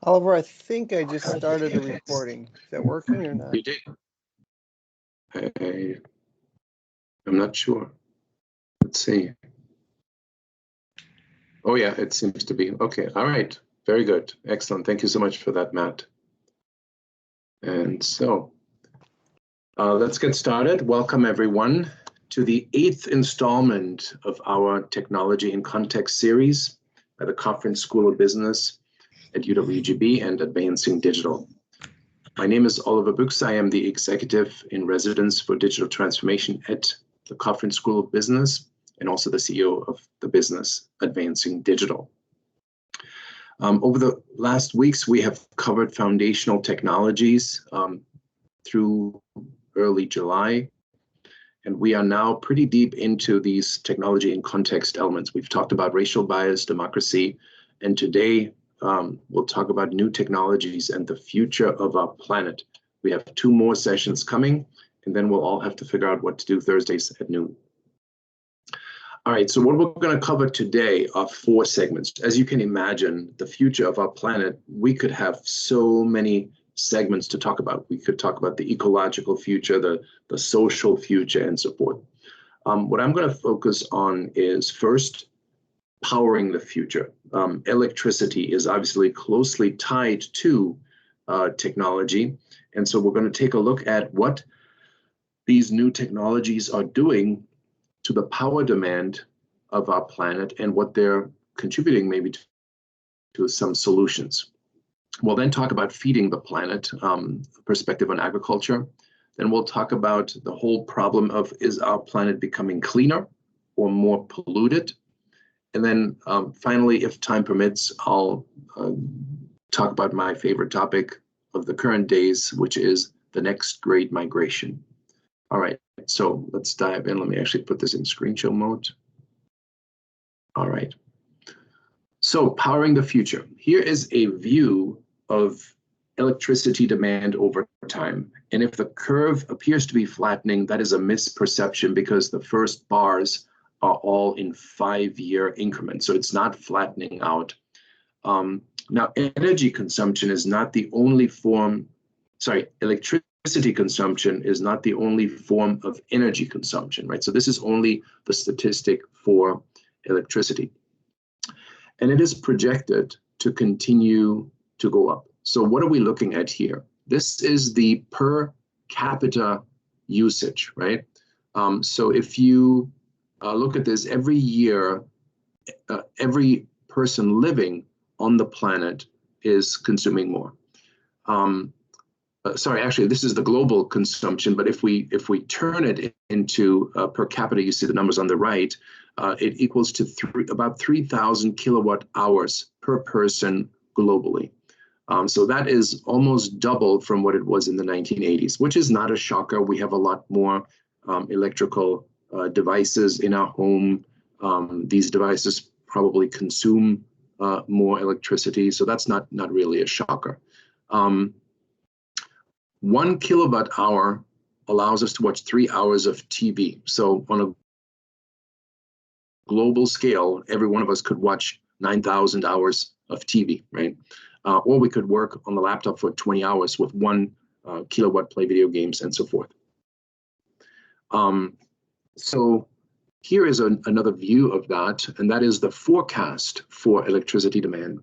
Oliver, I think I just started a recording. Is that working or not? You did. I'm not sure. Let's see. Oh yeah, it seems to be. Okay, all right. Very good. Excellent. Thank you so much for that, Matt. And so let's get started. Welcome everyone to the 8th installment of our Technology in Context series at the Cofrin School of Business at UWGB and Advancing Digital. My name is Oliver Buechse. I am the Executive in Residence for Digital Transformation at the Cofrin School of Business and also the CEO of the business Advancing Digital. Over the last weeks, we have covered foundational technologies through early July, and we are now pretty deep into these technology and context elements. We've talked about racial bias, democracy, and today we'll talk about new technologies and the future of our planet. We have 2 more sessions coming, and then we'll all have to figure out what to do Thursdays at noon. All right, so what we're going to cover today are 4 segments. As you can imagine, the future of our planet, we could have so many segments to talk about. We could talk about the ecological future, the social future, and so forth. What I'm going to focus on is first, powering the future. Electricity is obviously closely tied to technology. And so we're going to take a look at what these new technologies are doing to the power demand of our planet and what they're contributing maybe to some solutions. We'll then talk about feeding the planet, perspective on agriculture. Then we'll talk about the whole problem of, is our planet becoming cleaner or more polluted? And then finally, if time permits, I'll talk about my favorite topic of the current days, which is the next great migration. All right, so let's dive in. Let me actually put this in screen show mode. All right. So powering the future. Here is a view of electricity demand over time. And if the curve appears to be flattening, that is a misperception because the first bars are all in 5-year increments. So it's not flattening out. Now, energy consumption is not the only form, electricity consumption is not the only form of energy consumption, right? So this is only the statistic for electricity. And it is projected to continue to go up. So what are we looking at here? This is the per capita usage, right? So if you look at this, every year, every person living on the planet is consuming more. Actually, this is the global consumption, but if we turn it into per capita, you see the numbers on the right, it equals to about 3,000 kilowatt hours per person globally. So that is almost double from what it was in the 1980s, which is not a shocker. We have a lot more electrical devices in our home. These devices probably consume more electricity, so that's not really a shocker. 1 kilowatt hour allows us to watch 3 hours of TV. So on a global scale, every one of us could watch 9,000 hours of TV, right? Or we could work on the laptop for 20 hours with 1 kilowatt, play video games, and so forth. So here is another view of that, and that is the forecast for electricity demand.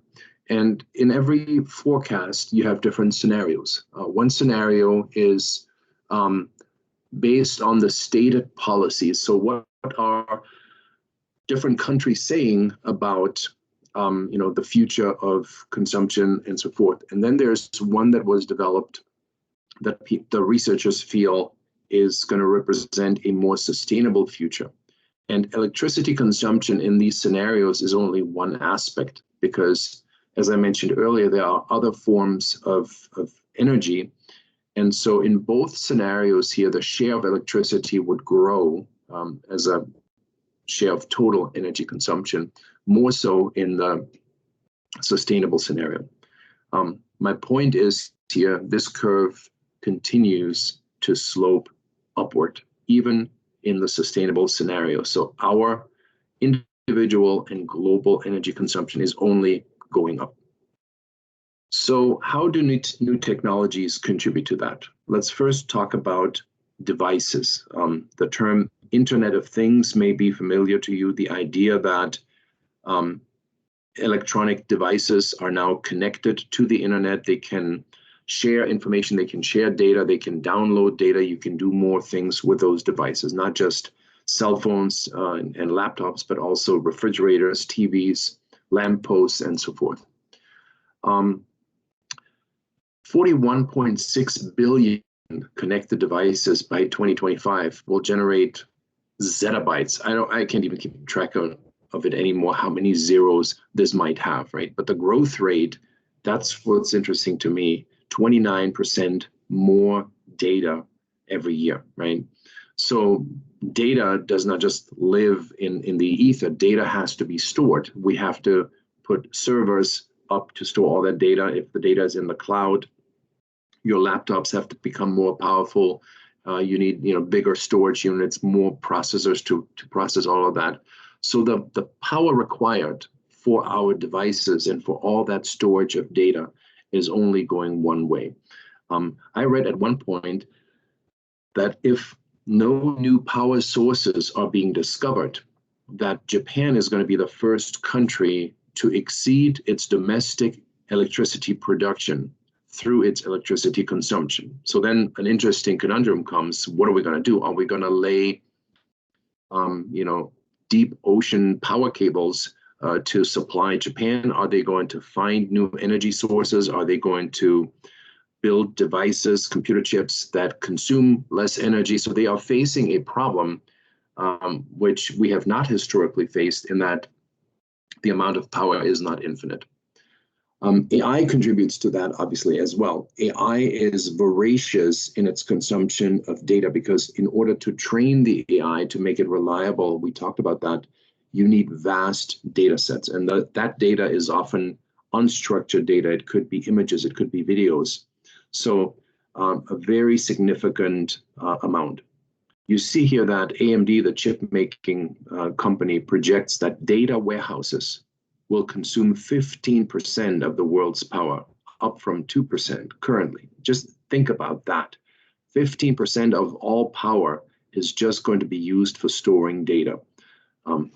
And in every forecast, you have different scenarios. One scenario is based on the stated policies. So what are different countries saying about the future of consumption and so forth? And then there's one that was developed that the researchers feel is going to represent a more sustainable future. And electricity consumption in these scenarios is only one aspect because, as I mentioned earlier, there are other forms of energy. And so in both scenarios here, the share of electricity would grow as a share of total energy consumption, more so in the sustainable scenario. My point is here, this curve continues to slope upward, even in the sustainable scenario. So our individual and global energy consumption is only going up. So how do new technologies contribute to that? Let's first talk about devices. The term Internet of Things may be familiar to you. The idea that electronic devices are now connected to the internet. They can share information, they can share data, they can download data. You can do more things with those devices, not just cell phones and laptops, but also refrigerators, TVs, lampposts, and so forth. 41.6 billion connected devices by 2025 will generate zettabytes. I can't even keep track of it anymore, how many zeros this might have, right? But the growth rate, that's what's interesting to me, 29% more data every year, right? So data does not just live in the ether. Data has to be stored. We have to put servers up to store all that data. If the data is in the cloud, your laptops have to become more powerful. You need bigger storage units, more processors to process all of that. So the power required for our devices and for all that storage of data is only going one way. I read at one point that if no new power sources are being discovered, that Japan is going to be the first country to exceed its domestic electricity production through its electricity consumption. So then an interesting conundrum comes. What are we going to do? Are we going to lay deep ocean power cables to supply Japan? Are they going to find new energy sources? Are they going to build devices, computer chips that consume less energy? So they are facing a problem which we have not historically faced, in that the amount of power is not infinite. AI contributes to that, obviously, as well. AI is voracious in its consumption of data, because in order to train the AI to make it reliable, we talked about that, you need vast data sets. And that data is often unstructured data. It could be images, it could be videos. So a very significant amount. You see here that AMD, the chip making company, projects that data warehouses will consume 15% of the world's power, up from 2% currently. Just think about that. 15% of all power is just going to be used for storing data.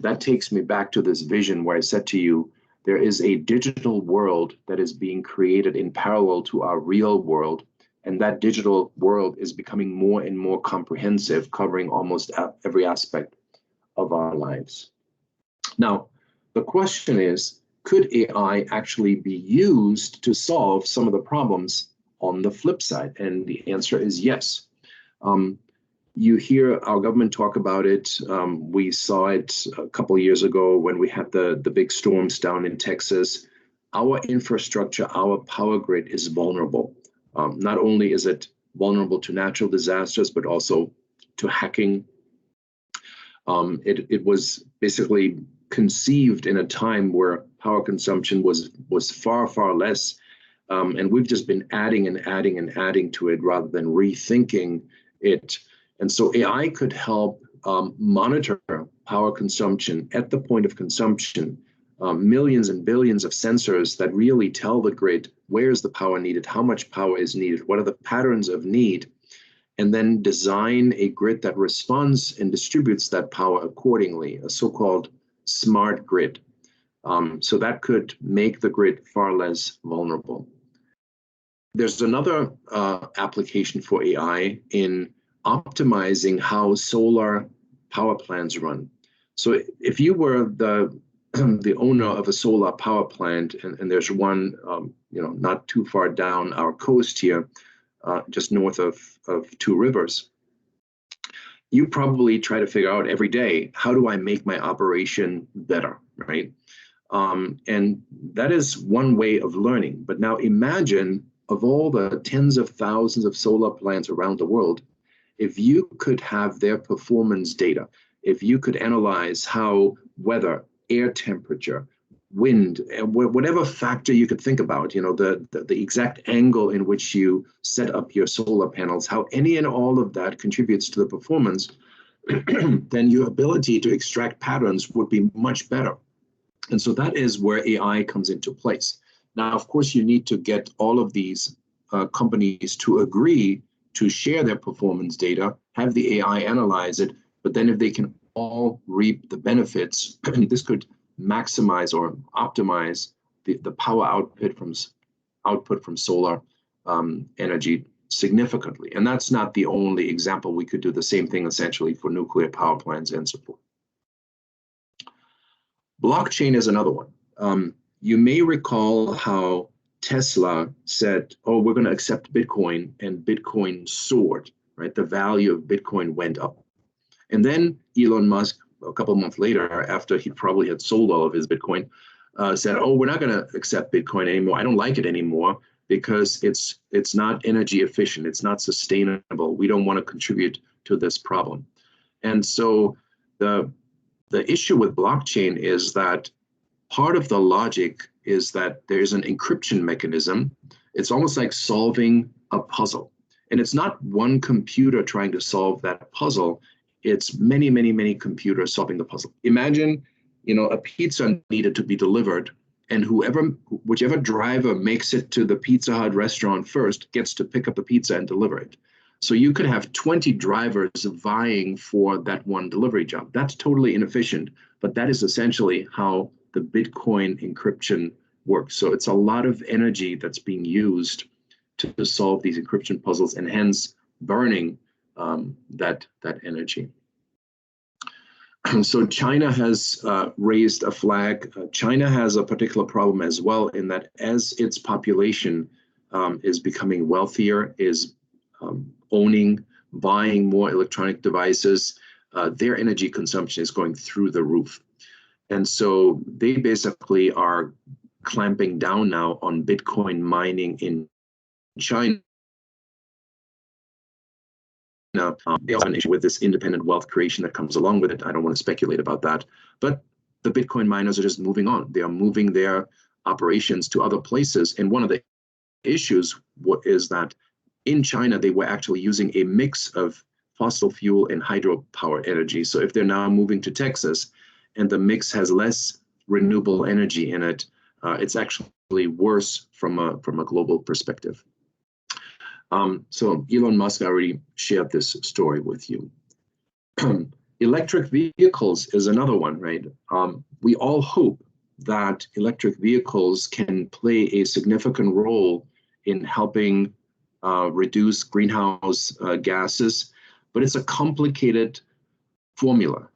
That takes me back to this vision where I said to you, there is a digital world that is being created in parallel to our real world. And that digital world is becoming more and more comprehensive, covering almost every aspect of our lives. Now, the question is, could AI actually be used to solve some of the problems on the flip side? And the answer is yes. You hear our government talk about it. We saw it a couple of years ago when we had the big storms down in Texas. Our infrastructure, our power grid is vulnerable. Not only is it vulnerable to natural disasters, but also to hacking. It was basically conceived in a time where power consumption was far, far less. And we've just been adding and adding and adding to it rather than rethinking it. And so AI could help monitor power consumption at the point of consumption. Millions and billions of sensors that really tell the grid where is the power needed, how much power is needed, what are the patterns of need, and then design a grid that responds and distributes that power accordingly, a so-called smart grid. So that could make the grid far less vulnerable. There's another application for AI in optimizing how solar power plants run. So if you were the owner of a solar power plant, and there's one not too far down our coast here, just north of two rivers, you probably try to figure out every day, how do I make my operation better, right? And that is one way of learning. But now imagine, of all the tens of thousands of solar plants around the world, if you could have their performance data, if you could analyze how weather, air temperature, wind, whatever factor you could think about, the exact angle in which you set up your solar panels, how any and all of that contributes to the performance, then your ability to extract patterns would be much better. And so that is where AI comes into place. Now, of course, you need to get all of these companies to agree to share their performance data, have the AI analyze it, but then if they can all reap the benefits, this could maximize or optimize the power output from solar energy significantly. And that's not the only example. We could do the same thing essentially for nuclear power plants and so forth. Blockchain is another one. You may recall how Tesla said, oh, we're going to accept Bitcoin, and Bitcoin soared, right? The value of Bitcoin went up. And then Elon Musk, a couple of months later, after he probably had sold all of his Bitcoin, said, oh, we're not going to accept Bitcoin anymore. I don't like it anymore because it's not energy efficient. It's not sustainable. We don't want to contribute to this problem. And so the issue with blockchain is that part of the logic is that there's an encryption mechanism. It's almost like solving a puzzle. And it's not one computer trying to solve that puzzle. It's many, many, many computers solving the puzzle. Imagine, a pizza needed to be delivered, and whichever driver makes it to the Pizza Hut restaurant first gets to pick up the pizza and deliver it. So you could have 20 drivers vying for that one delivery job. That's totally inefficient, but that is essentially how the Bitcoin encryption works. So it's a lot of energy that's being used to solve these encryption puzzles, and hence burning that energy. So China has raised a flag. China has a particular problem as well, in that as its population is becoming wealthier, is buying more electronic devices, their energy consumption is going through the roof. And so they basically are clamping down now on Bitcoin mining in China. They also have an issue with this independent wealth creation that comes along with it. I don't want to speculate about that. But the Bitcoin miners are just moving on. They are moving their operations to other places. And one of the issues is that in China, they were actually using a mix of fossil fuel and hydropower energy. So if they're now moving to Texas and the mix has less renewable energy in it, it's actually worse from a global perspective. So Elon Musk already shared this story with you. Electric vehicles is another one, right? We all hope that electric vehicles can play a significant role in helping reduce greenhouse gases, but it's a complicated formula.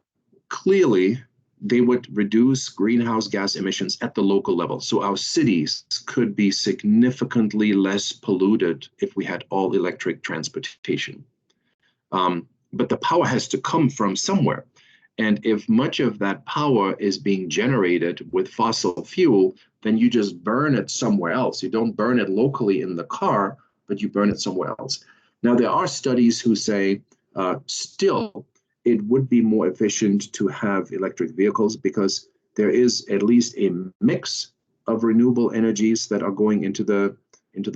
Clearly, they would reduce greenhouse gas emissions at the local level. So our cities could be significantly less polluted if we had all electric transportation. But the power has to come from somewhere. And if much of that power is being generated with fossil fuel, then you just burn it somewhere else. You don't burn it locally in the car, but you burn it somewhere else. Now, there are studies who say still, it would be more efficient to have electric vehicles because there is at least a mix of renewable energies that are going into the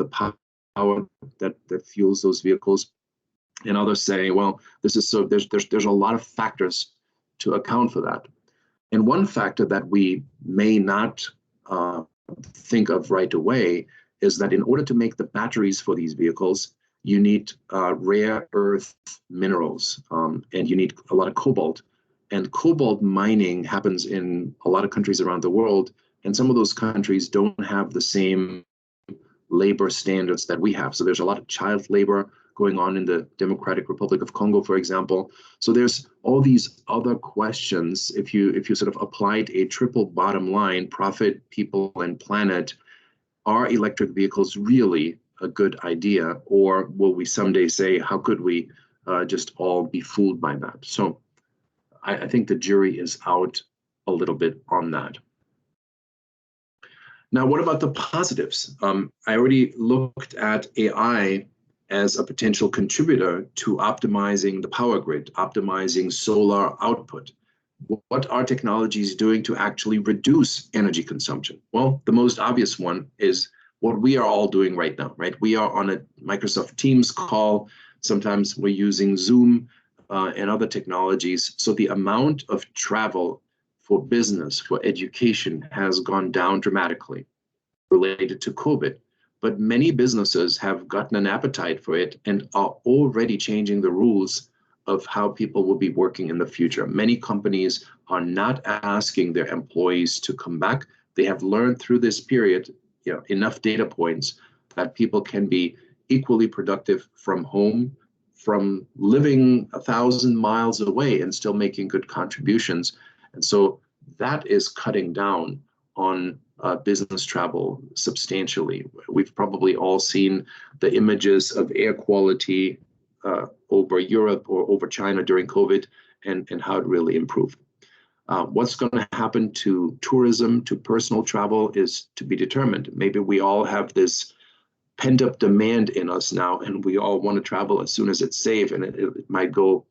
power that fuels those vehicles. And others say, well, this is so there's a lot of factors to account for that. And one factor that we may not think of right away is that in order to make the batteries for these vehicles, you need rare earth minerals, and you need a lot of cobalt. And cobalt mining happens in a lot of countries around the world, and some of those countries don't have the same labor standards that we have. So there's a lot of child labor going on in the Democratic Republic of Congo, for example. So there's all these other questions. If you sort of applied a triple bottom line, profit, people, and planet, are electric vehicles really a good idea, or will we someday say, how could we just all be fooled by that? So I think the jury is out a little bit on that. Now, what about the positives? I already looked at AI as a potential contributor to optimizing the power grid, optimizing solar output. What are technologies doing to actually reduce energy consumption? Well, the most obvious one is what we are all doing right now, right? We are on a Microsoft Teams call. Sometimes we're using Zoom and other technologies. So the amount of travel for business, for education has gone down dramatically. related to COVID. But many businesses have gotten an appetite for it and are already changing the rules of how people will be working in the future. Many companies are not asking their employees to come back. They have learned through this period, enough data points that people can be equally productive from home, from living 1,000 miles away and still making good contributions. And so that is cutting down on business travel substantially. We've probably all seen the images of air quality over Europe or over China during COVID and how it really improved. What's going to happen to tourism, to personal travel is to be determined. Maybe we all have this pent-up demand in us now, and we all want to travel as soon as it's safe, and it might go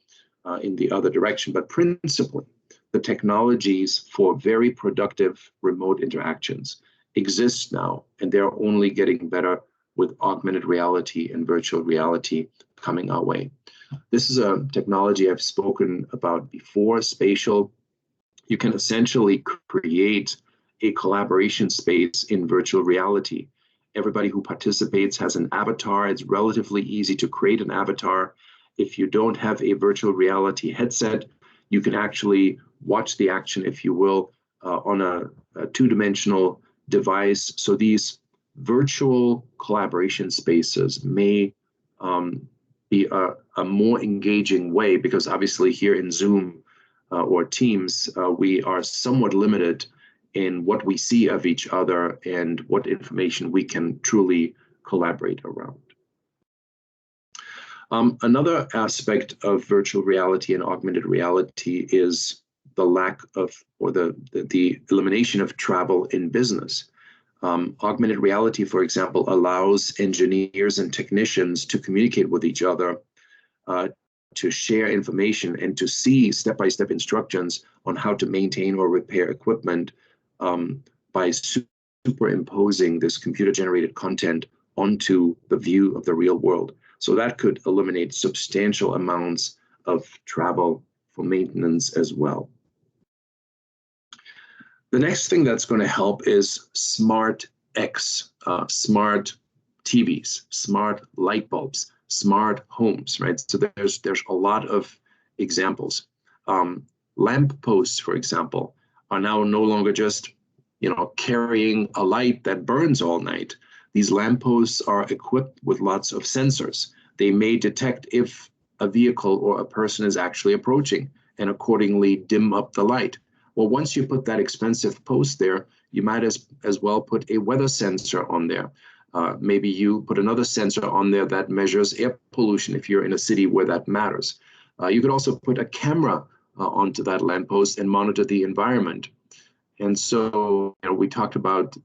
in the other direction. But principally, the technologies for very productive remote interactions exist now, and they're only getting better with augmented reality and virtual reality coming our way. This is a technology I've spoken about before, spatial. You can essentially create a collaboration space in virtual reality. Everybody who participates has an avatar. It's relatively easy to create an avatar. If you don't have a virtual reality headset, you can actually watch the action, if you will, on a two-dimensional device. So these virtual collaboration spaces may be a more engaging way, because obviously here in Zoom or Teams, we are somewhat limited in what we see of each other and what information we can truly collaborate around. Another aspect of virtual reality and augmented reality is the lack of, or the elimination of travel in business. Augmented reality, for example, allows engineers and technicians to communicate with each other, to share information, and to see step-by-step instructions on how to maintain or repair equipment by superimposing this computer-generated content onto the view of the real world. So that could eliminate substantial amounts of travel for maintenance as well. The next thing that's going to help is smart X, smart TVs, smart light bulbs, smart homes, right? So there's a lot of examples. Lamp posts, for example, are now no longer just, carrying a light that burns all night. These lampposts are equipped with lots of sensors. They may detect if a vehicle or a person is actually approaching and accordingly dim up the light. Well, once you put that expensive post there, you might as well put a weather sensor on there. Maybe you put another sensor on there that measures air pollution if you're in a city where that matters. You could also put a camera onto that lamppost and monitor the environment. And so we talked about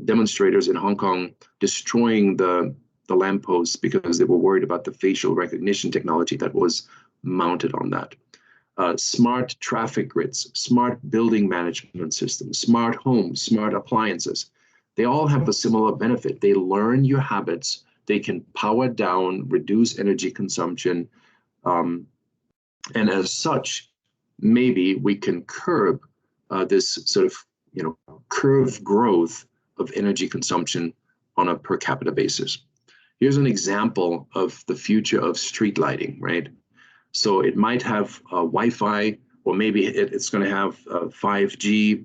demonstrators in Hong Kong destroying the lampposts because they were worried about the facial recognition technology that was mounted on that. Smart traffic grids, smart building management systems, smart homes, smart appliances. They all have a similar benefit. They learn your habits. They can power down, reduce energy consumption. And as such, maybe we can curb this sort of, curve growth of energy consumption on a per capita basis. Here's an example of the future of street lighting, right? So it might have Wi-Fi, or maybe it's going to have 5G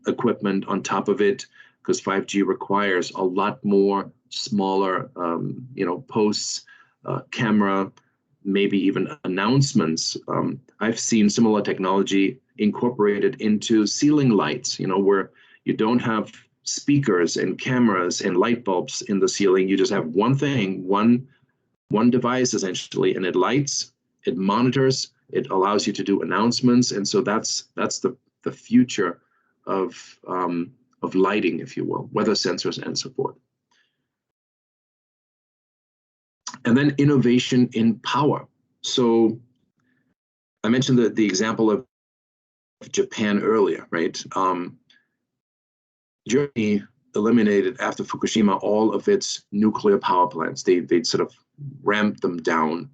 equipment on top of it, because 5G requires a lot more smaller, posts, camera, maybe even announcements. I've seen similar technology incorporated into ceiling lights, where you don't have speakers and cameras and light bulbs in the ceiling. You just have one thing, one device essentially, and it lights, it monitors, it allows you to do announcements. And so that's the future of lighting, if you will, weather sensors and so forth. And then innovation in power. So I mentioned the example of Japan earlier, right? Germany eliminated after Fukushima all of its nuclear power plants. They'd sort of ramped them down,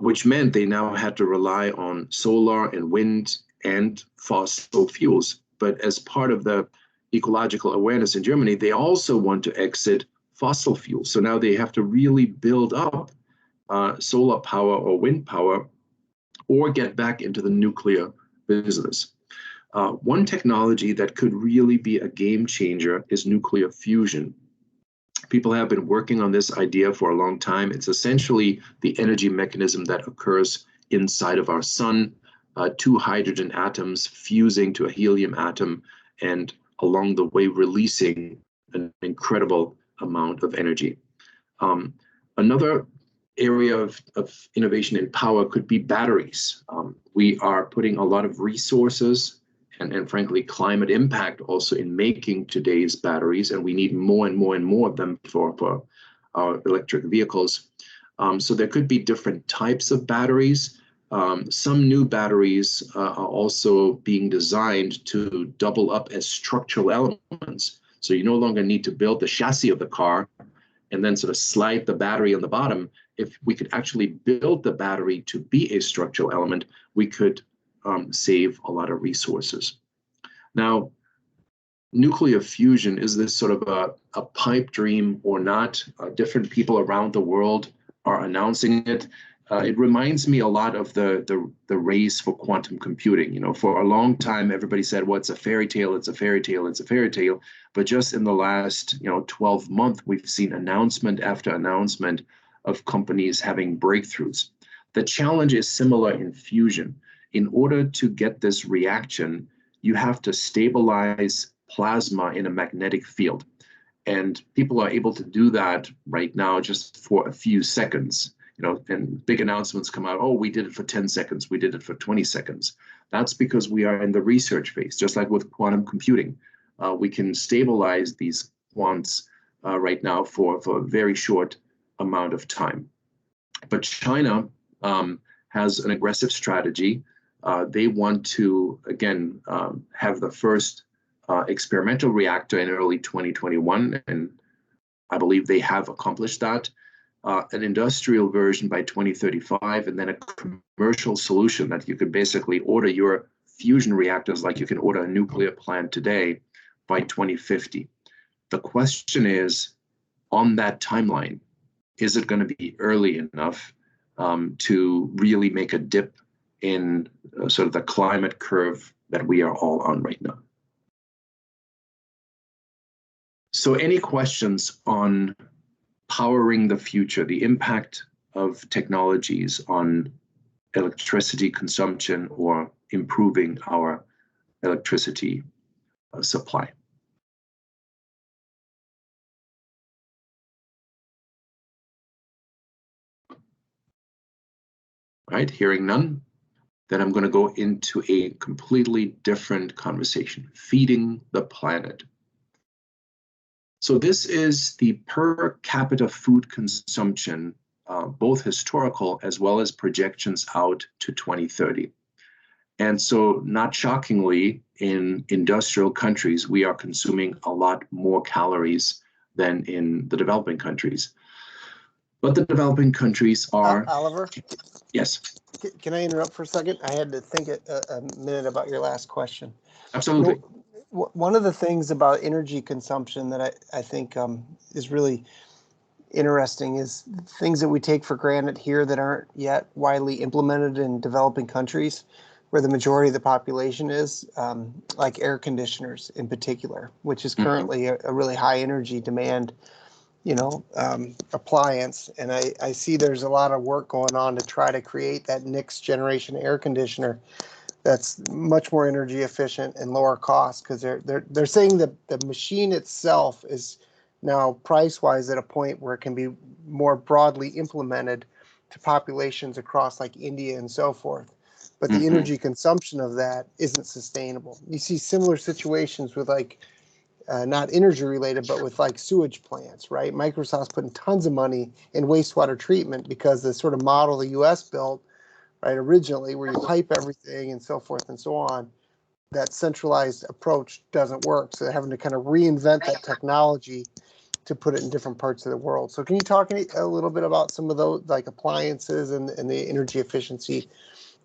which meant they now had to rely on solar and wind and fossil fuels. But as part of the ecological awareness in Germany, they also want to exit fossil fuels. So now they have to really build up solar power or wind power or get back into the nuclear business. One technology that could really be a game changer is nuclear fusion. People have been working on this idea for a long time. It's essentially the energy mechanism that occurs inside of our sun, two hydrogen atoms fusing to a helium atom, and along the way releasing an incredible amount of energy. Another area of innovation in power could be batteries. We are putting a lot of resources and frankly, climate impact also in making today's batteries, and we need more and more and more of them for our electric vehicles. So there could be different types of batteries. Some new batteries are also being designed to double up as structural elements. So you no longer need to build the chassis of the car and then sort of slide the battery on the bottom. If we could actually build the battery to be a structural element, we could save a lot of resources. Now, nuclear fusion, is this sort of a pipe dream or not? Different people around the world are announcing it. It reminds me a lot of the race for quantum computing. You know, for a long time, everybody said, well, it's a fairy tale, it's a fairy tale, it's a fairy tale. But just in the last 12 months, we've seen announcement after announcement of companies having breakthroughs. The challenge is similar in fusion. In order to get this reaction, you have to stabilize plasma in a magnetic field. And people are able to do that right now just for a few seconds. And big announcements come out, oh, we did it for 10 seconds, we did it for 20 seconds. That's because we are in the research phase, just like with quantum computing. We can stabilize these quants right now for a very short amount of time. But China has an aggressive strategy. They want to, again, have the first experimental reactor in early 2021, and I believe they have accomplished that. An industrial version by 2035, and then a commercial solution that you can basically order your fusion reactors like you can order a nuclear plant today by 2050. The question is, on that timeline, is it going to be early enough to really make a dip in sort of the climate curve that we are all on right now? So any questions on powering the future, the impact of technologies on electricity consumption or improving our electricity supply? All right, hearing none, then I'm going to go into a completely different conversation, feeding the planet. So this is the per capita food consumption, both historical as well as projections out to 2030. And so not shockingly, in industrial countries, we are consuming a lot more calories than in the developing countries. But the developing countries are... Oliver? Yes. Can I interrupt for a second? I had to think a minute about your last question. Absolutely. One of the things about energy consumption that I think is really interesting is things that we take for granted here that aren't yet widely implemented in developing countries where the majority of the population is, like air conditioners in particular, which is currently a really high energy demand appliance. And I see there's a lot of work going on to try to create that next generation air conditioner that's much more energy efficient and lower cost, because they're saying that the machine itself is now price-wise at a point where it can be more broadly implemented to populations across like India and so forth. But the energy consumption of that isn't sustainable. You see similar situations with not energy related, but with like sewage plants, right? Microsoft's putting tons of money in wastewater treatment because the sort of model the US built, right, originally, where you pipe everything and so forth and so on, that centralized approach doesn't work. So they're having to kind of reinvent that technology to put it in different parts of the world. So can you talk a little bit about some of those, like appliances and the energy efficiency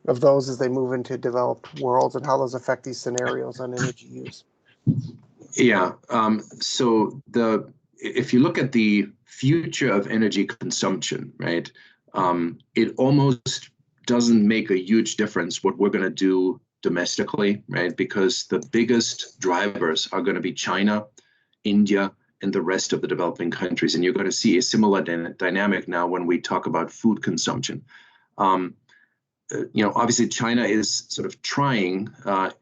of those as they move into developed worlds and how those affect these scenarios on energy use? Yeah. So if you look at the future of energy consumption, right, it almost doesn't make a huge difference what we're going to do domestically, right? Because the biggest drivers are going to be China, India, and the rest of the developing countries. And you're going to see a similar dynamic now when we talk about food consumption. Obviously China is sort of trying,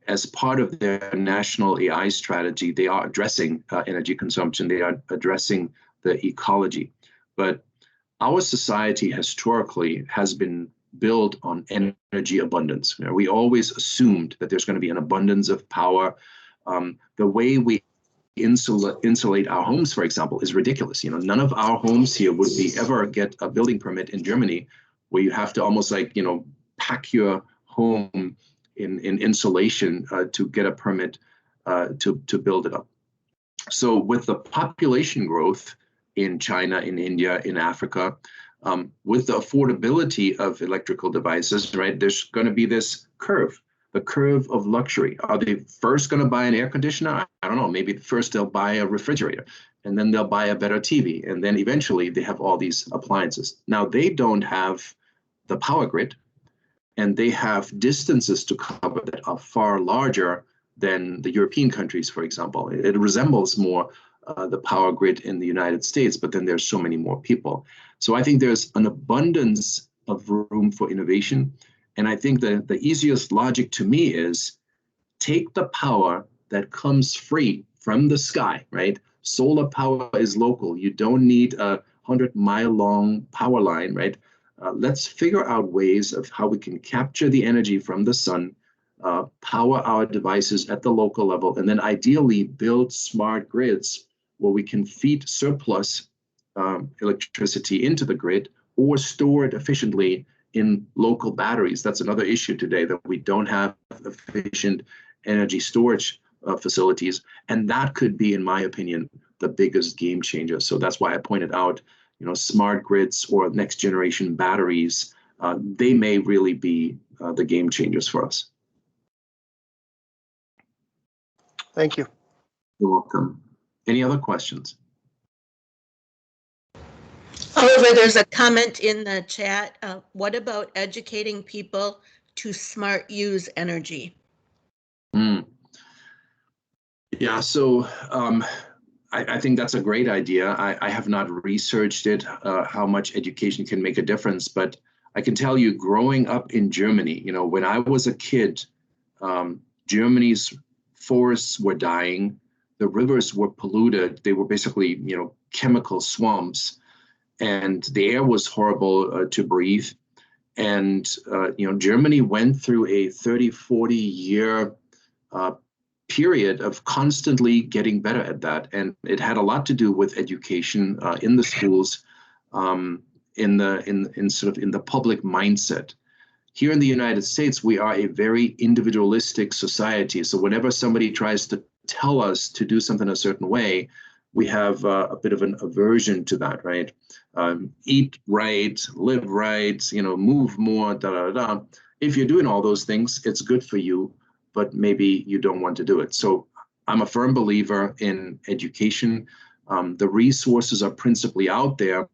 as part of their national AI strategy, they are addressing energy consumption, they are addressing the ecology. But our society historically has been built on energy abundance. We always assumed that there's going to be an abundance of power. The way we insulate our homes, for example, is ridiculous. None of our homes here would be ever get a building permit in Germany where you have to almost pack your home in insulation to get a permit to build it up. So with the population growth in China, in India, in Africa, with the affordability of electrical devices, right, there's going to be this curve, the curve of luxury. Are they first going to buy an air conditioner? I don't know. Maybe first they'll buy a refrigerator, and then they'll buy a better TV, and then eventually they have all these appliances. Now they don't have the power grid, and they have distances to cover that are far larger than the European countries, for example. It resembles more the power grid in the United States, but then there's so many more people. So I think there's an abundance of room for innovation. And I think that the easiest logic to me is take the power that comes free from the sky, right? Solar power is local. You don't need a 100-mile-long power line, right? Let's figure out ways of how we can capture the energy from the sun, power our devices at the local level, and then ideally build smart grids where we can feed surplus electricity into the grid or store it efficiently in local batteries. That's another issue today, that we don't have efficient energy storage facilities. And that could be, in my opinion, the biggest game changer. So that's why I pointed out, smart grids or next generation batteries, they may really be the game changers for us. Thank you. You're welcome. Any other questions? However, there's a comment in the chat. What about educating people to smart use energy? Yeah, so I think that's a great idea. I have not researched it, how much education can make a difference, but I can tell you, growing up in Germany, when I was a kid, Germany's forests were dying, the rivers were polluted, they were basically, chemical swamps, and the air was horrible to breathe. And, Germany went through a 30-40 year period of constantly getting better at that. And it had a lot to do with education in the schools, in the public mindset. Here in the United States, we are a very individualistic society. So whenever somebody tries to tell us to do something a certain way, we have a bit of an aversion to that, right? Eat right, live right, move more, da, da, da. If you're doing all those things, it's good for you, but maybe you don't want to do it. So I'm a firm believer in education. The resources are principally out there,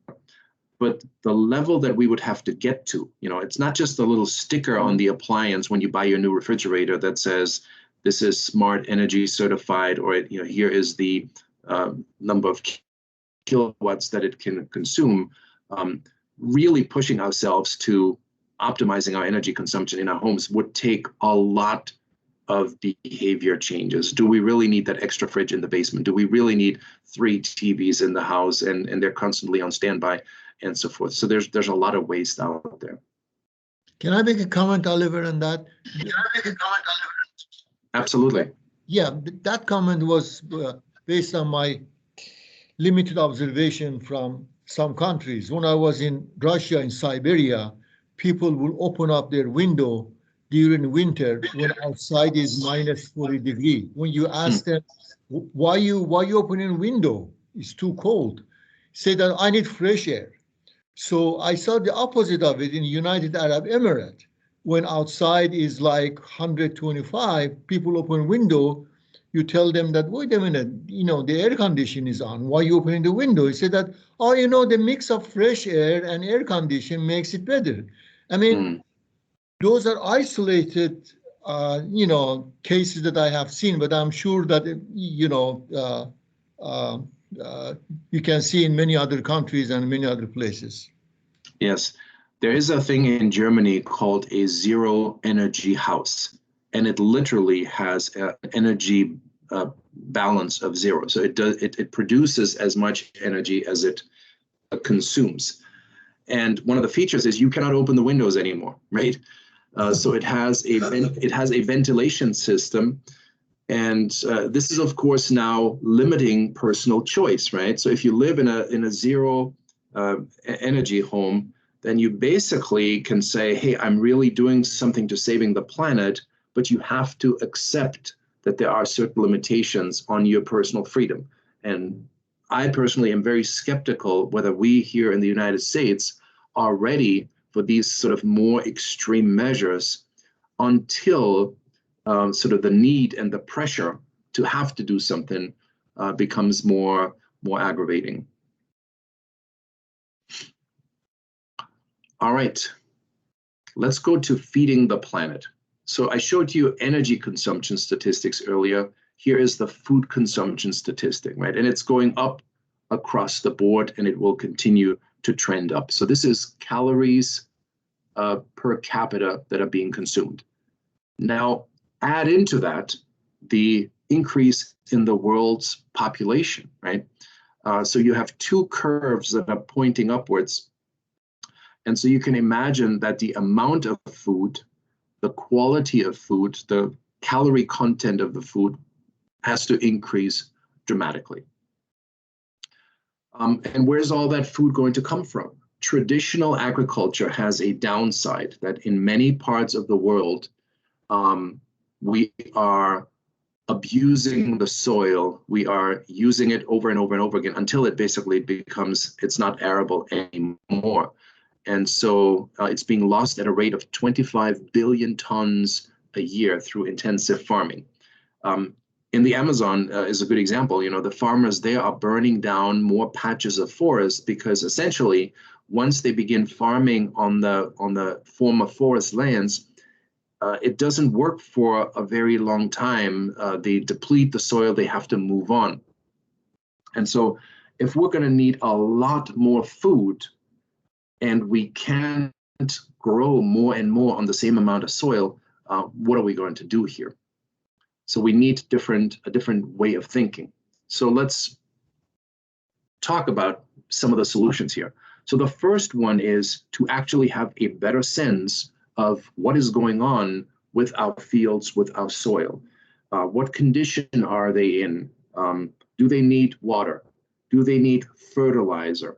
but the level that we would have to get to, it's not just a little sticker on the appliance when you buy your new refrigerator that says, this is smart energy certified, or here is the number of kilowatts that it can consume. Really pushing ourselves to optimizing our energy consumption in our homes would take a lot of behavior changes. Do we really need that extra fridge in the basement? Do we really need 3 TVs in the house and they're constantly on standby and so forth? So there's a lot of waste out there. Can I make a comment, Oliver, on that? Absolutely. Yeah, that comment was based on my limited observation from some countries. When I was in Russia, in Siberia, people will open up their window during winter when outside is minus 40 degrees. When you ask them, why you opening window? It's too cold. Say that I need fresh air. So I saw the opposite of it in United Arab Emirates. When outside is like 125, people open window you tell them that, wait a minute, you know, the air condition is on. Why you opening the window? He said that, oh, you know, the mix of fresh air and air condition makes it better. I mean, those are isolated, you know, cases that I have seen, but I'm sure that, you know, you can see in many other countries and many other places. Yes, there is a thing in Germany called a zero energy house, and it literally has an energy balance of zero. So it produces as much energy as it consumes. And one of the features is you cannot open the windows anymore, right? So it has a ventilation system. And this is, of course, now limiting personal choice, right? So if you live in a zero energy home, then you basically can say, hey, I'm really doing something to saving the planet, but you have to accept that there are certain limitations on your personal freedom. And I personally am very skeptical whether we here in the United States are ready for these sort of more extreme measures until sort of the need and the pressure to have to do something becomes more aggravating. All right, let's go to feeding the planet. So I showed you energy consumption statistics earlier. Here is the food consumption statistic, right? And it's going up across the board, and it will continue to trend up. So this is calories per capita that are being consumed. Now, add into that the increase in the world's population, right? So you have two curves that are pointing upwards. And so you can imagine that the amount of food, the quality of food, the calorie content of the food has to increase dramatically. And where's all that food going to come from? Traditional agriculture has a downside that in many parts of the world, we are abusing the soil. We are using it over and over and over again until it basically becomes, it's not arable anymore. And so it's being lost at a rate of 25 billion tons a year through intensive farming. In the Amazon is a good example. You know, the farmers there are burning down more patches of forest because essentially once they begin farming on the former forest lands, it doesn't work for a very long time. They deplete the soil, they have to move on. And so if we're going to need a lot more food and we can't grow more and more on the same amount of soil, what are we going to do here? So we need a different way of thinking. So let's talk about some of the solutions here. So the first one is to actually have a better sense of what is going on with our fields, with our soil. What condition are they in? Do they need water? Do they need fertilizer?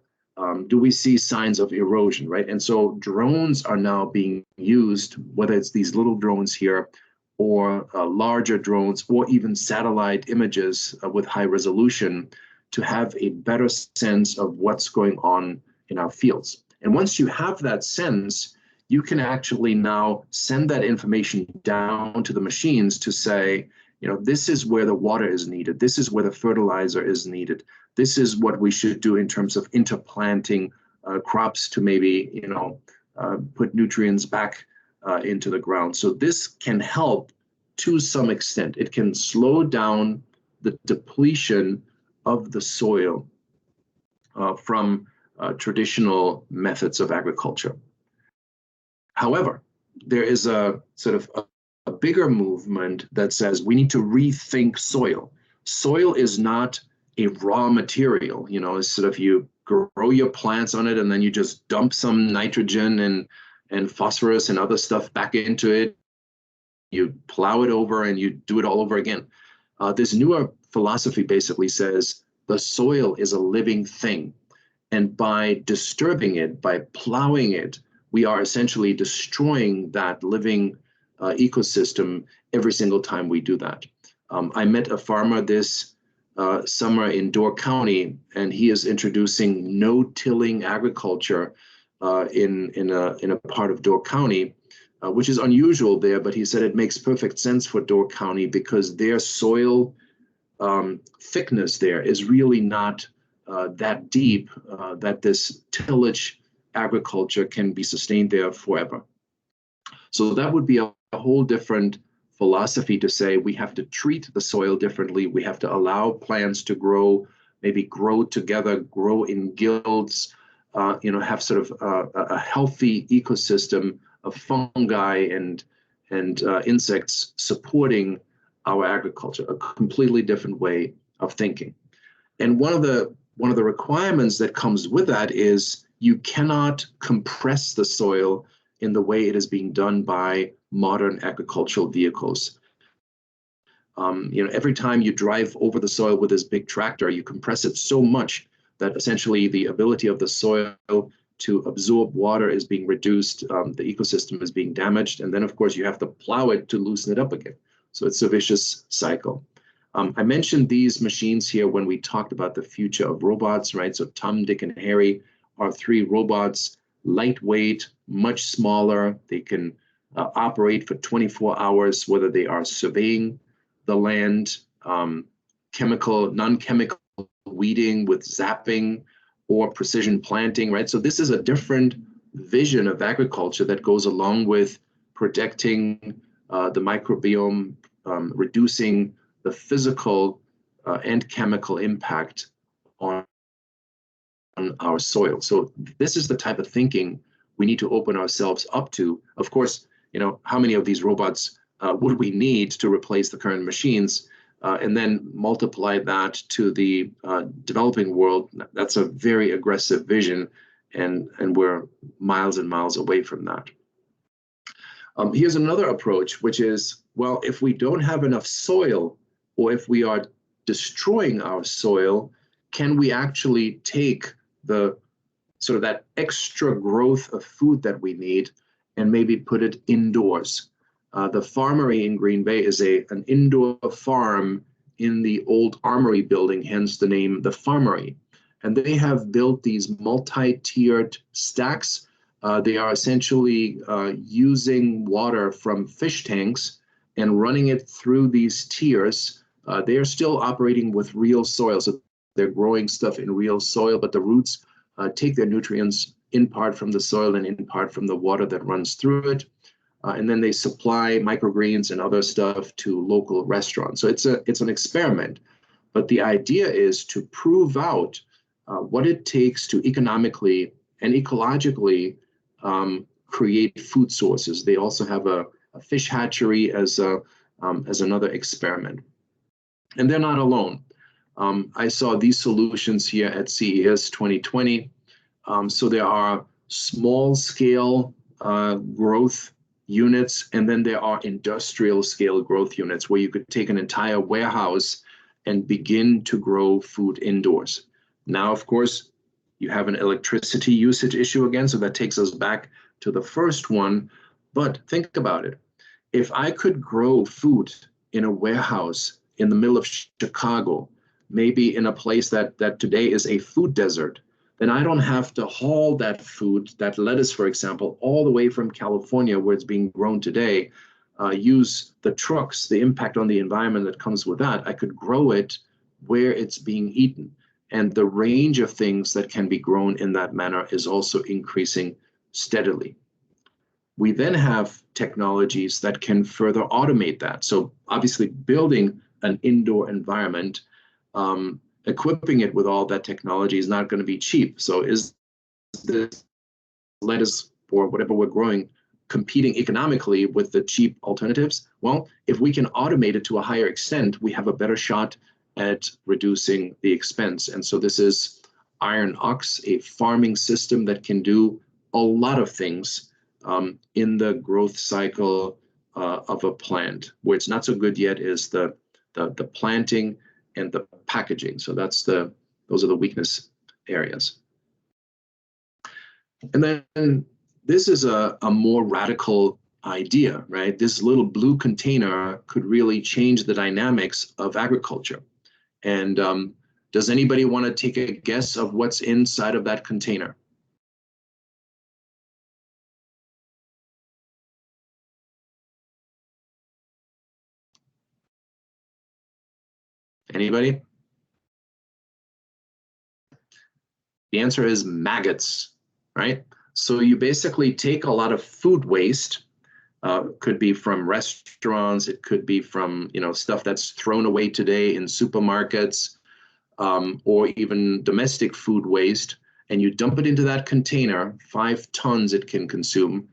Do we see signs of erosion, right? And so drones are now being used, whether it's these little drones here or larger drones or even satellite images with high resolution to have a better sense of what's going on in our fields. And once you have that sense, you can actually now send that information down to the machines to say, you know, this is where the water is needed. This is where the fertilizer is needed. This is what we should do in terms of interplanting crops to maybe, you know, put nutrients back into the ground. So this can help to some extent. It can slow down the depletion of the soil from traditional methods of agriculture. However, there is a sort of a bigger movement that says we need to rethink soil. Soil is not a raw material, you know, it's sort of you grow your plants on it and then you just dump some nitrogen and phosphorus and other stuff back into it. You plow it over and you do it all over again. This newer philosophy basically says the soil is a living thing. And by disturbing it, by plowing it, we are essentially destroying that living ecosystem every single time we do that. I met a farmer this summer in Door County, and he is introducing no-tilling agriculture in a part of Door County, which is unusual there, but he said it makes perfect sense for Door County because their soil thickness there is really not that deep that this tillage agriculture can be sustained there forever. So that would be a whole different philosophy to say we have to treat the soil differently. We have to allow plants to grow, maybe grow together, grow in guilds, have sort of a healthy ecosystem of fungi and insects supporting our agriculture, a completely different way of thinking. And one of the requirements that comes with that is you cannot compress the soil in the way it is being done by modern agricultural vehicles. Every time you drive over the soil with this big tractor, you compress it so much that essentially the ability of the soil to absorb water is being reduced, the ecosystem is being damaged, and then of course you have to plow it to loosen it up again. So it's a vicious cycle. I mentioned these machines here when we talked about the future of robots, right? So Tom, Dick, and Harry are 3 robots, lightweight, much smaller. They can operate for 24 hours, whether they are surveying the land, non-chemical weeding with zapping, or precision planting, right? So this is a different vision of agriculture that goes along with protecting the microbiome, reducing the physical and chemical impact on our soil. So this is the type of thinking we need to open ourselves up to. Of course, how many of these robots would we need to replace the current machines? And then multiply that to the developing world. That's a very aggressive vision, and we're miles and miles away from that. Here's another approach, which is, well, if we don't have enough soil, or if we are destroying our soil, can we actually take the sort of that extra growth of food that we need and maybe put it indoors? The Farmery in Green Bay is an indoor farm in the old Armory building, hence the name the Farmery. And they have built these multi-tiered stacks. They are essentially using water from fish tanks and running it through these tiers. They are still operating with real soil, so they're growing stuff in real soil, but the roots take their nutrients in part from the soil and in part from the water that runs through it. And then they supply microgreens and other stuff to local restaurants. So it's an experiment, but the idea is to prove out what it takes to economically and ecologically create food sources. They also have a fish hatchery as another experiment, and they're not alone. I saw these solutions here at CES 2020. So there are small scale growth units, and then there are industrial scale growth units where you could take an entire warehouse and begin to grow food indoors. Now, of course, you have an electricity usage issue again, so that takes us back to the first one. But think about it. If I could grow food in a warehouse in the middle of Chicago, maybe in a place that today is a food desert, then I don't have to haul that food, that lettuce, for example, all the way from California where it's being grown today, use the trucks, the impact on the environment that comes with that. I could grow it where it's being eaten. And the range of things that can be grown in that manner is also increasing steadily. We then have technologies that can further automate that. So obviously building an indoor environment, equipping it with all that technology is not going to be cheap. So is this lettuce or whatever we're growing competing economically with the cheap alternatives? Well, if we can automate it to a higher extent, we have a better shot at reducing the expense. And so this is Iron Ox, a farming system that can do a lot of things in the growth cycle of a plant. Where it's not so good yet is the planting and the packaging. So those are the weakness areas. And then this is a more radical idea, right? This little blue container could really change the dynamics of agriculture. And does anybody want to take a guess of what's inside of that container? Anybody? The answer is maggots, right? So you basically take a lot of food waste, could be from restaurants, it could be from stuff that's thrown away today in supermarkets, or even domestic food waste, and you dump it into that container, 5 tons it can consume,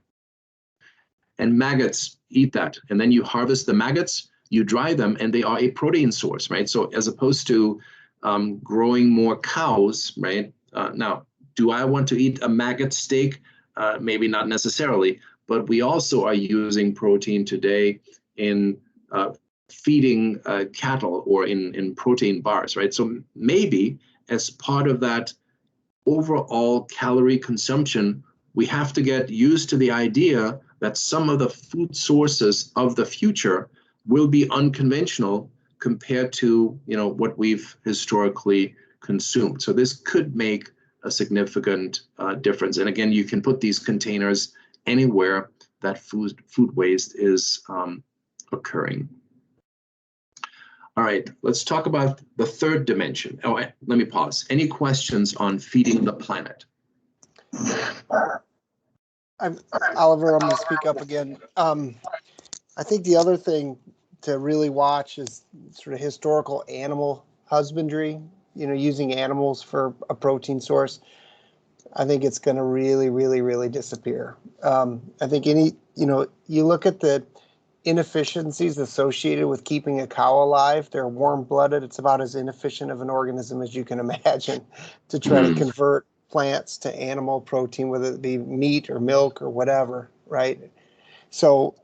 and maggots eat that. And then you harvest the maggots, you dry them, and they are a protein source, right? So as opposed to growing more cows, right? Now, do I want to eat a maggot steak? Maybe not necessarily, but we also are using protein today in feeding cattle or in protein bars, right? So maybe as part of that overall calorie consumption, we have to get used to the idea that some of the food sources of the future will be unconventional compared to what we've historically consumed. So this could make a significant difference. And again, you can put these containers anywhere that food waste is occurring. All right, let's talk about the third dimension. Oh, let me pause. Any questions on feeding the planet? Oliver, I'm going to speak up again. I think the other thing to really watch is sort of historical animal husbandry, using animals for a protein source. I think it's going to really, really, really disappear. I think you look at the inefficiencies associated with keeping a cow alive. They're warm-blooded. It's about as inefficient of an organism as you can imagine to try to convert plants to animal protein, whether it be meat or milk or whatever, right? So,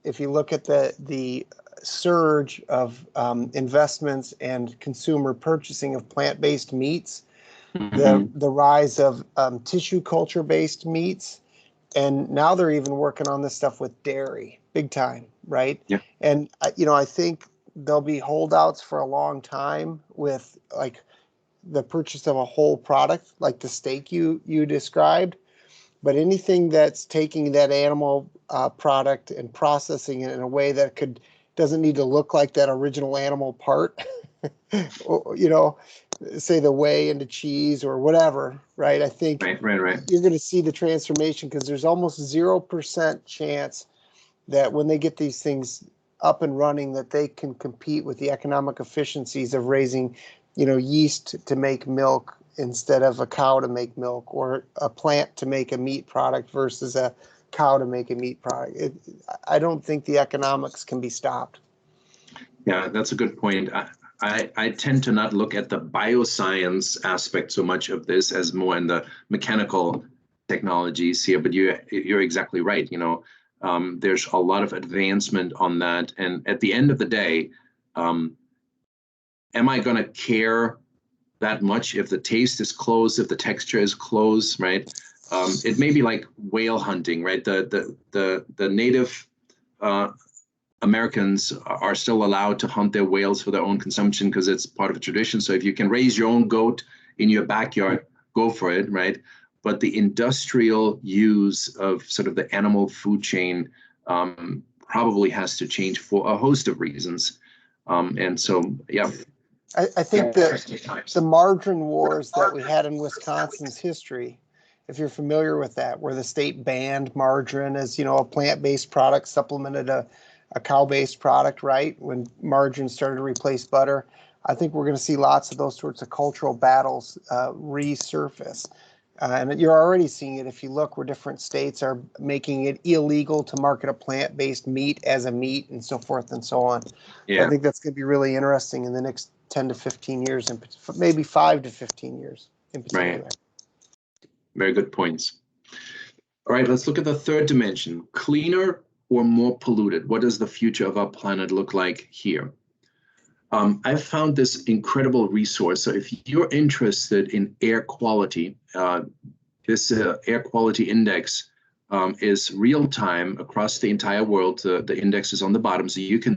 if you look at the surge of investments and consumer purchasing of plant-based meats, the rise of tissue culture-based meats, and now they're even working on this stuff with dairy, big time, right? Yeah. And I think there'll be holdouts for a long time with like the purchase of a whole product, like the steak you described. But anything that's taking that animal product and processing it in a way that doesn't need to look like that original animal part, say the whey into cheese or whatever, right? I think right. You're going to see the transformation because there's almost 0% chance that when they get these things up and running that they can compete with the economic efficiencies of raising, yeast to make milk instead of a cow to make milk, or a plant to make a meat product versus a cow to make a meat product. I don't think the economics can be stopped. Yeah, that's a good point. I tend to not look at the bioscience aspect so much of this as more in the mechanical technologies here, but you're exactly right. There's a lot of advancement on that. And at the end of the day, am I going to care that much if the taste is close, if the texture is close, right? It may be like whale hunting, right? The native Americans are still allowed to hunt their whales for their own consumption because it's part of a tradition. So if you can raise your own goat in your backyard, go for it, right? But the industrial use of sort of the animal food chain probably has to change for a host of reasons. And so, yeah. I think the margarine wars that we had in Wisconsin's history, if you're familiar with that, where the state banned margarine as, a plant-based product supplemented a cow-based product, right? When margarine started to replace butter. I think we're going to see lots of those sorts of cultural battles resurface. And you're already seeing it if you look where different states are making it illegal to market a plant-based meat as a meat and so forth and so on. Yeah. So I think that's going to be really interesting in the next 10 to 15 years, and maybe 5 to 15 years in particular. Right. Very good points. All right, let's look at the third dimension. Cleaner or more polluted? What does the future of our planet look like here? I've found this incredible resource. So if you're interested in air quality, this air quality index is real time across the entire world. The index is on the bottom, so you can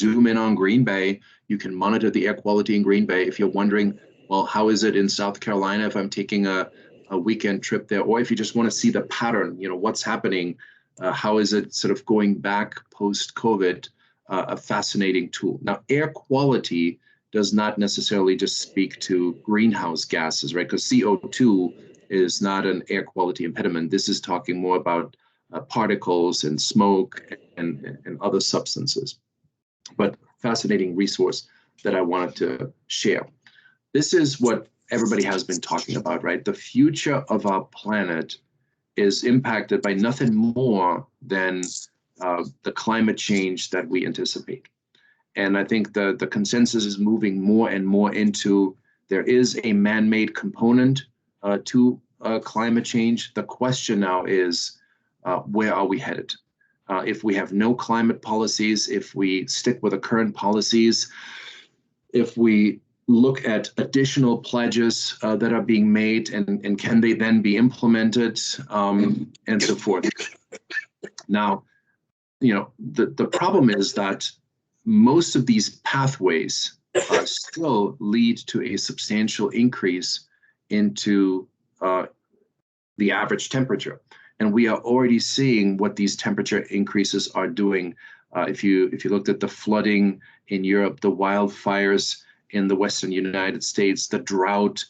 zoom in on Green Bay. You can monitor the air quality in Green Bay. If you're wondering, well, how is it in South Carolina if I'm taking a weekend trip there, or if you just want to see the pattern, what's happening, how is it sort of going back post-COVID, a fascinating tool. Now, air quality does not necessarily just speak to greenhouse gases, right? Because CO2 is not an air quality impediment. This is talking more about particles and smoke and other substances. But fascinating resource that I wanted to share. This is what everybody has been talking about, right? The future of our planet is impacted by nothing more than the climate change that we anticipate. And I think the consensus is moving more and more into there is a man-made component to climate change. The question now is, where are we headed? If we have no climate policies, if we stick with the current policies, if we look at additional pledges that are being made and can they then be implemented and so forth. Now, the problem is that most of these pathways still lead to a substantial increase into the average temperature. And we are already seeing what these temperature increases are doing. If you looked at the flooding in Europe, the wildfires in the Western United States, the drought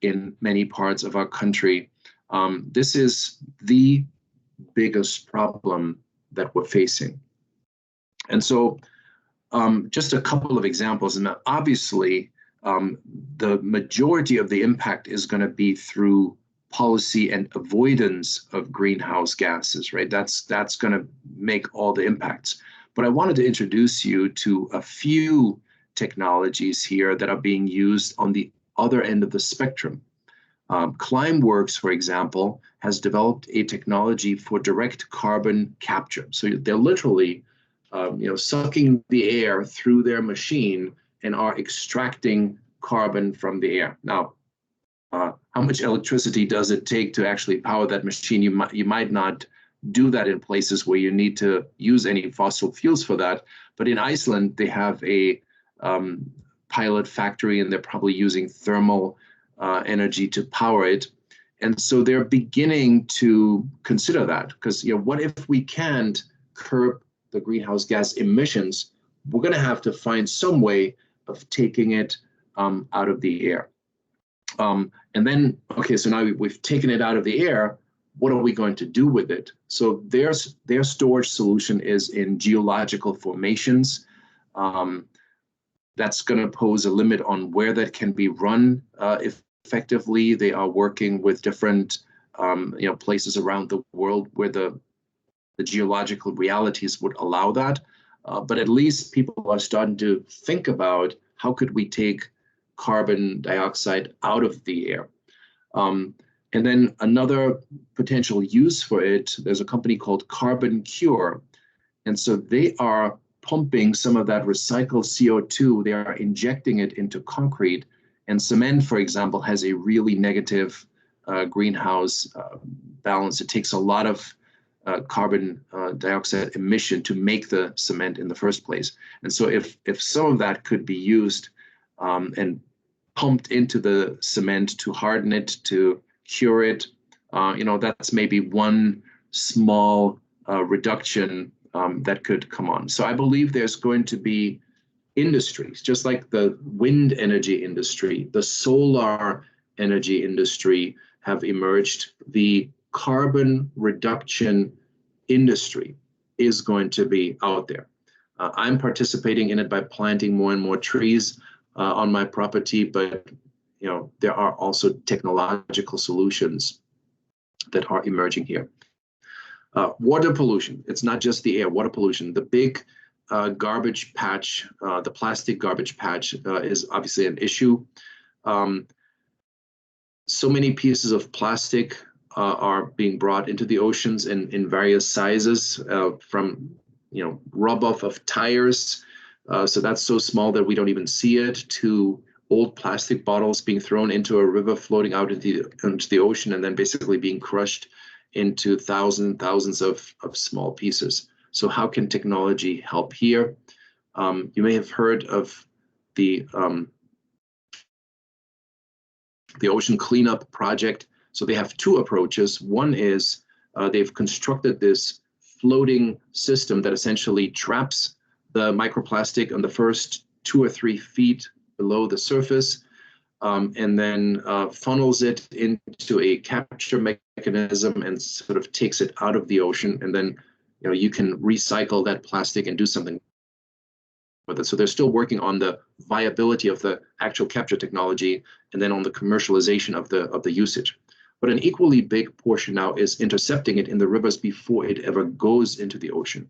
in many parts of our country, this is the biggest problem that we're facing. And so just a couple of examples, and obviously the majority of the impact is going to be through policy and avoidance of greenhouse gases, right? That's going to make all the impacts. But I wanted to introduce you to a few technologies here that are being used on the other end of the spectrum. Climeworks, for example, has developed a technology for direct carbon capture. So they're literally sucking the air through their machine and are extracting carbon from the air. Now, how much electricity does it take to actually power that machine? You might not do that in places where you need to use any fossil fuels for that. But in Iceland, they have a pilot factory, and they're probably using thermal energy to power it. And so they're beginning to consider that, because what if we can't curb the greenhouse gas emissions? We're going to have to find some way of taking it out of the air. And then, okay, so now we've taken it out of the air. What are we going to do with it? So their storage solution is in geological formations. That's going to pose a limit on where that can be run effectively. They are working with different places around the world where the geological realities would allow that. But at least people are starting to think about how could we take carbon dioxide out of the air. And then another potential use for it, there's a company called Carbon Cure. And so they are pumping some of that recycled CO2, they are injecting it into concrete. And cement, for example, has a really negative greenhouse balance. It takes a lot of carbon dioxide emission to make the cement in the first place. And so if some of that could be used and pumped into the cement to harden it, to cure it, that's maybe one small reduction that could come on. So I believe there's going to be industries, just like the wind energy industry, the solar energy industry have emerged. The carbon reduction industry is going to be out there. I'm participating in it by planting more and more trees on my property, but there are also technological solutions that are emerging here. Water pollution, it's not just the air, water pollution. The big garbage patch, the plastic garbage patch is obviously an issue. So many pieces of plastic are being brought into the oceans in various sizes, from rub-off of tires, so that's so small that we don't even see it, to old plastic bottles being thrown into a river, floating out into the ocean, and then basically being crushed into thousands of small pieces. So how can technology help here? You may have heard of the Ocean Cleanup Project. So they have two approaches. One is they've constructed this floating system that essentially traps the microplastic on the first 2 or 3 feet below the surface, and then funnels it into a capture mechanism and sort of takes it out of the ocean. And then, you can recycle that plastic and do something with it. So they're still working on the viability of the actual capture technology and then on the commercialization of the usage. But an equally big portion now is intercepting it in the rivers before it ever goes into the ocean.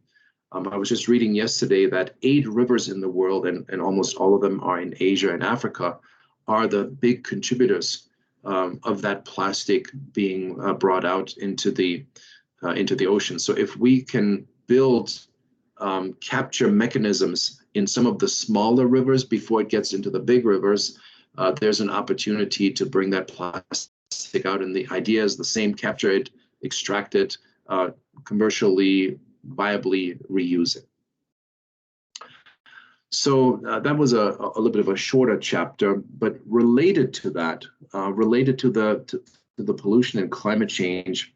I was just reading yesterday that 8 rivers in the world, and almost all of them are in Asia and Africa, are the big contributors of that plastic being brought out into the ocean. So if we can build capture mechanisms in some of the smaller rivers before it gets into the big rivers, there's an opportunity to bring that plastic out. And the idea is the same: capture it, extract it, commercially viably reuse it. So that was a little bit of a shorter chapter, but related to that, related to the pollution and climate change,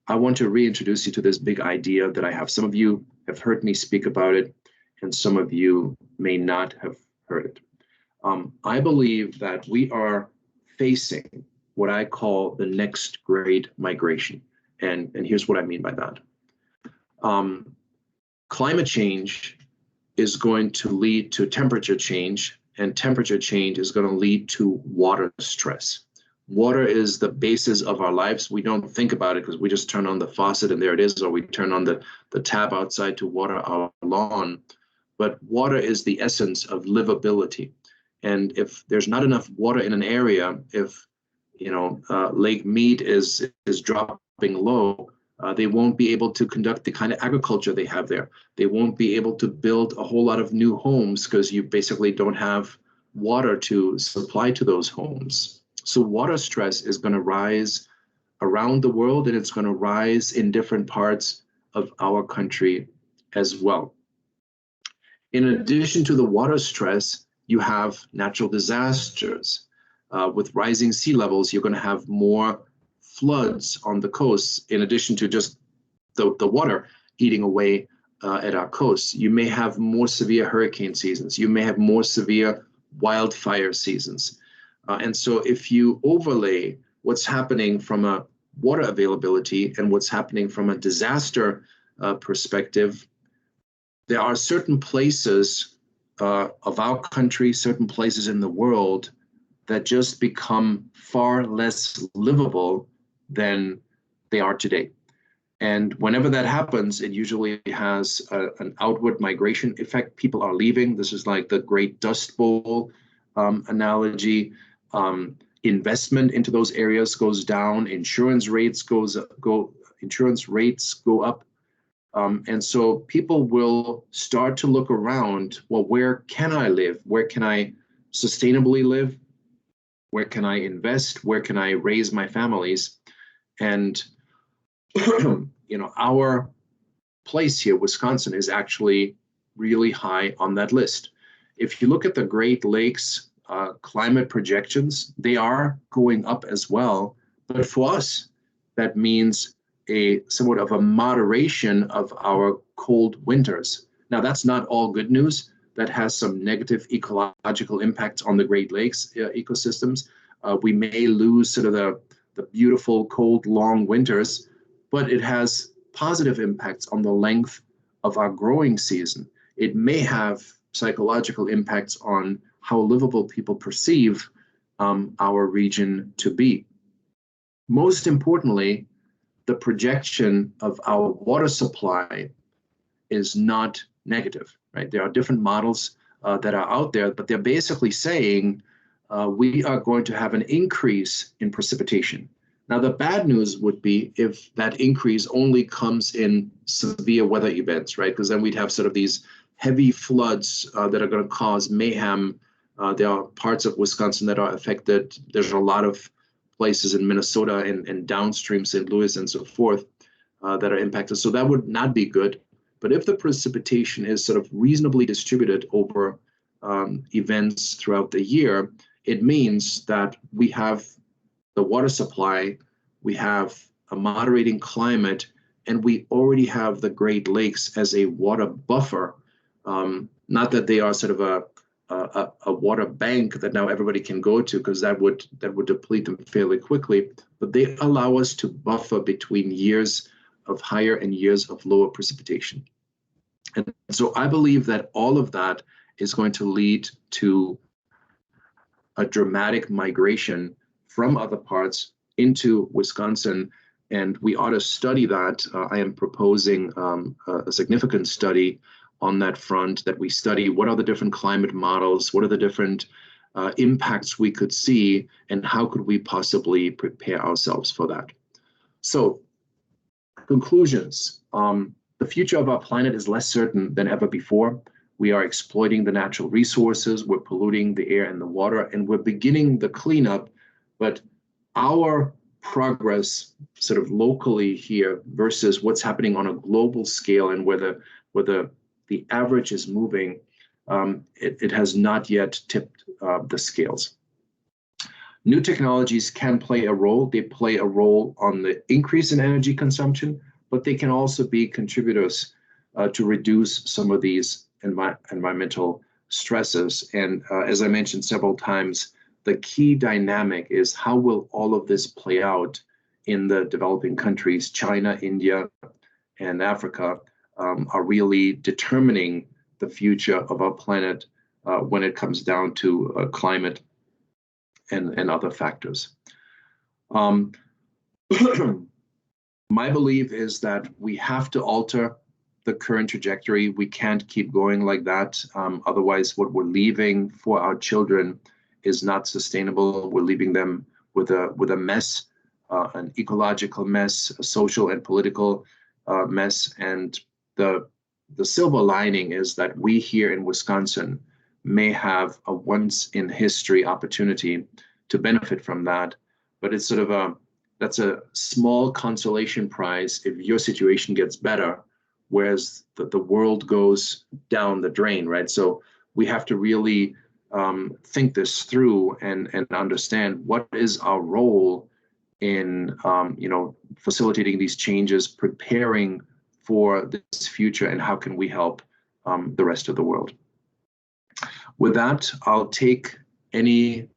I want to reintroduce you to this big idea that I have. Some of you have heard me speak about it, and some of you may not have heard it. I believe that we are facing what I call the next great migration. And here's what I mean by that. Climate change is going to lead to temperature change, and temperature change is going to lead to water stress. Water is the basis of our lives. We don't think about it because we just turn on the faucet and there it is, or we turn on the tap outside to water our lawn. But water is the essence of livability. And if there's not enough water in an area, if Lake Mead is dropping low, they won't be able to conduct the kind of agriculture they have there. They won't be able to build a whole lot of new homes because you basically don't have water to supply to those homes. So water stress is going to rise around the world, and it's going to rise in different parts of our country as well. In addition to the water stress, you have natural disasters. With rising sea levels, you're going to have more floods on the coasts, in addition to just the water eating away at our coasts. You may have more severe hurricane seasons. You may have more severe wildfire seasons. And so if you overlay what's happening from a water availability and what's happening from a disaster perspective, there are certain places of our country, certain places in the world that just become far less livable than they are today. And whenever that happens, it usually has an outward migration effect. People are leaving. This is like the Great Dust Bowl analogy. Investment into those areas goes down. Insurance rates go up. And so people will start to look around. Well, where can I live? Where can I sustainably live? Where can I invest? Where can I raise my families? And our place here, Wisconsin, is actually really high on that list. If you look at the Great Lakes climate projections, they are going up as well. But for us, that means a somewhat of a moderation of our cold winters. Now, that's not all good news. That has some negative ecological impacts on the Great Lakes ecosystems. We may lose sort of the beautiful, cold, long winters, but it has positive impacts on the length of our growing season. It may have psychological impacts on how livable people perceive our region to be. Most importantly, the projection of our water supply is not negative, right? There are different models that are out there, but they're basically saying we are going to have an increase in precipitation. Now, the bad news would be if that increase only comes in severe weather events, right? Because then we'd have sort of these heavy floods that are going to cause mayhem. There are parts of Wisconsin that are affected. There's a lot of places in Minnesota and downstream St. Louis and so forth that are impacted. So that would not be good. But if the precipitation is sort of reasonably distributed over events throughout the year, it means that we have the water supply, we have a moderating climate, and we already have the Great Lakes as a water buffer. Not that they are sort of a water bank that now everybody can go to, because that would deplete them fairly quickly. But they allow us to buffer between years of higher and years of lower precipitation. And so I believe that all of that is going to lead to a dramatic migration from other parts into Wisconsin, and we ought to study that. I am proposing a significant study on that front, that we study what are the different climate models, what are the different impacts we could see, and how could we possibly prepare ourselves for that. So, conclusions. The future of our planet is less certain than ever before. We are exploiting the natural resources, we're polluting the air and the water, and we're beginning the cleanup, but our progress sort of locally here versus what's happening on a global scale and where the average is moving, it has not yet tipped the scales. New technologies can play a role. They play a role on the increase in energy consumption, but they can also be contributors to reduce some of these environmental stresses. And as I mentioned several times, the key dynamic is how will all of this play out in the developing countries. China, India, and Africa are really determining the future of our planet when it comes down to climate and other factors. My belief is that we have to alter the current trajectory. We can't keep going like that. Otherwise, what we're leaving for our children is not sustainable. We're leaving them with a mess, an ecological mess, a social and political mess. And the silver lining is that we here in Wisconsin may have a once in history opportunity to benefit from that. But it's sort of that's a small consolation prize if your situation gets better, whereas the world goes down the drain, right? So we have to really think this through and understand what is our role in facilitating these changes, preparing for this future, and how can we help the rest of the world. With that, I'll take any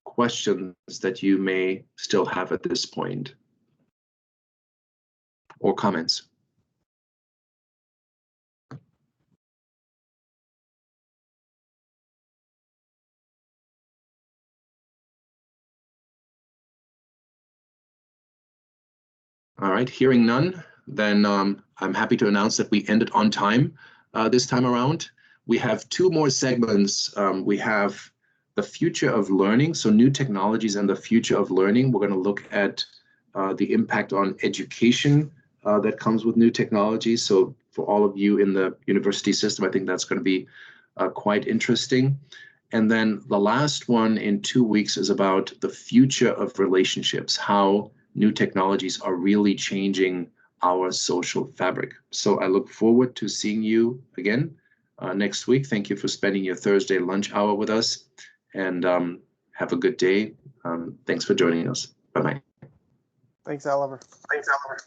questions that you may still have at this point, or comments. All right, hearing none, then I'm happy to announce that we ended on time this time around. We have two more segments. We have the future of learning, so new technologies and the future of learning. We're going to look at the impact on education that comes with new technologies. So for all of you in the university system, I think that's going to be quite interesting. And then the last one in 2 weeks is about the future of relationships, how new technologies are really changing our social fabric. So I look forward to seeing you again next week. Thank you for spending your Thursday lunch hour with us, and have a good day. Thanks for joining us. Bye-bye. Thanks, Oliver. Thanks, Oliver.